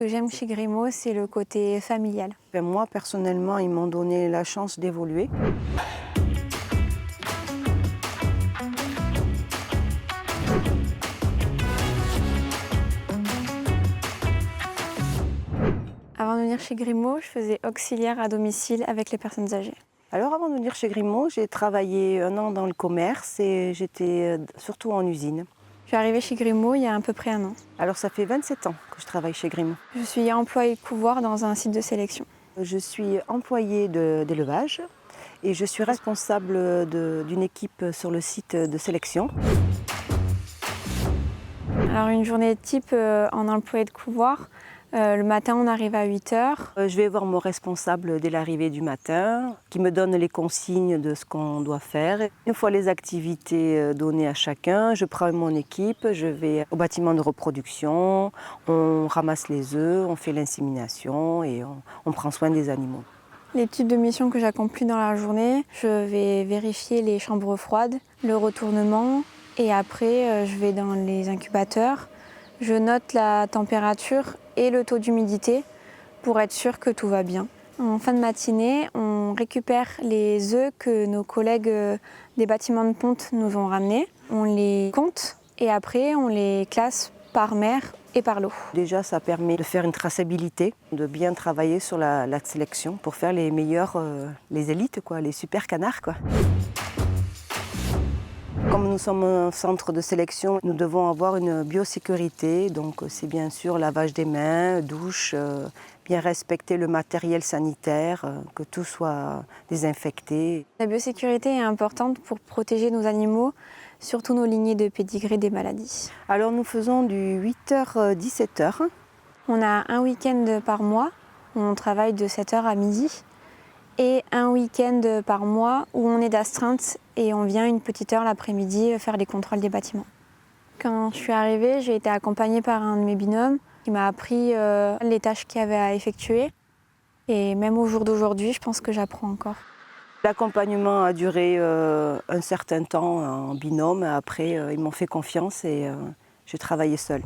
Ce que j'aime chez Grimaud, c'est le côté familial. Moi, personnellement, ils m'ont donné la chance d'évoluer. Avant de venir chez Grimaud, je faisais auxiliaire à domicile avec les personnes âgées. Alors, avant de venir chez Grimaud, j'ai travaillé 1 an dans le commerce et j'étais surtout en usine. Je suis arrivée chez Grimaud il y a à peu près 1 an. Alors, ça fait 27 ans que je travaille chez Grimaud. Je suis employée de couvoir dans un site de sélection. Je suis employée d'élevage et je suis responsable d'une équipe sur le site de sélection. Alors une journée type en employée de couvoir, le matin on arrive à 8h. Je vais voir mon responsable dès l'arrivée du matin, qui me donne les consignes de ce qu'on doit faire. Une fois les activités données à chacun, je prends mon équipe, je vais au bâtiment de reproduction, on ramasse les œufs, on fait l'insémination et on prend soin des animaux. Les types de missions que j'accomplis dans la journée, je vais vérifier les chambres froides, le retournement et après je vais dans les incubateurs. Je note la température et le taux d'humidité pour être sûr que tout va bien. En fin de matinée, on récupère les œufs que nos collègues des bâtiments de ponte nous ont ramenés. On les compte et après on les classe par mer et par lot. Déjà, ça permet de faire une traçabilité, de bien travailler sur la sélection pour faire les meilleurs, les élites, quoi, les super canards, quoi. Comme nous sommes un centre de sélection, nous devons avoir une biosécurité, donc c'est bien sûr lavage des mains, douche, bien respecter le matériel sanitaire, que tout soit désinfecté. La biosécurité est importante pour protéger nos animaux, surtout nos lignées de pédigrés des maladies. Alors nous faisons du 8h-17h. On a un week-end par mois, où on travaille de 7h à midi, et un week-end par mois où on est d'astreinte et on vient une petite heure l'après-midi faire les contrôles des bâtiments. Quand je suis arrivée, j'ai été accompagnée par un de mes binômes qui m'a appris les tâches qu'il y avait à effectuer. Et même au jour d'aujourd'hui, je pense que j'apprends encore. L'accompagnement a duré un certain temps en binôme. Après, ils m'ont fait confiance et j'ai travaillé seule.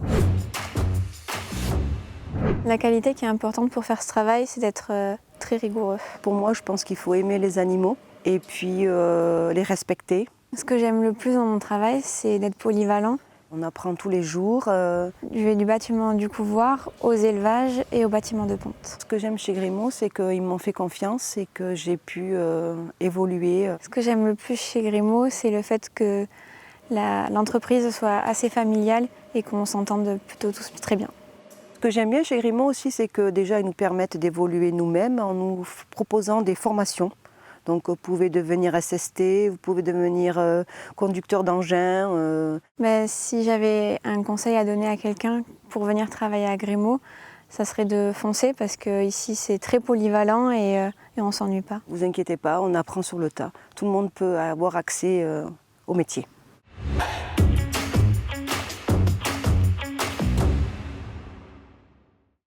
La qualité qui est importante pour faire ce travail, c'est d'être très rigoureux. Pour moi, je pense qu'il faut aimer les animaux et puis les respecter. Ce que j'aime le plus dans mon travail, c'est d'être polyvalent. On apprend tous les jours. Je vais du bâtiment du couvoir aux élevages et au bâtiment de ponte. Ce que j'aime chez Grimaud, c'est qu'ils m'ont fait confiance et que j'ai pu évoluer. Ce que j'aime le plus chez Grimaud, c'est le fait que l'entreprise soit assez familiale et qu'on s'entende plutôt tous très bien. Ce que j'aime bien chez Grimaud aussi, c'est que déjà ils nous permettent d'évoluer nous-mêmes en nous proposant des formations. Donc vous pouvez devenir SST, vous pouvez devenir conducteur d'engin. Si j'avais un conseil à donner à quelqu'un pour venir travailler à Grimaud, ça serait de foncer parce qu'ici c'est très polyvalent et on ne s'ennuie pas. Vous inquiétez pas, on apprend sur le tas. Tout le monde peut avoir accès au métier.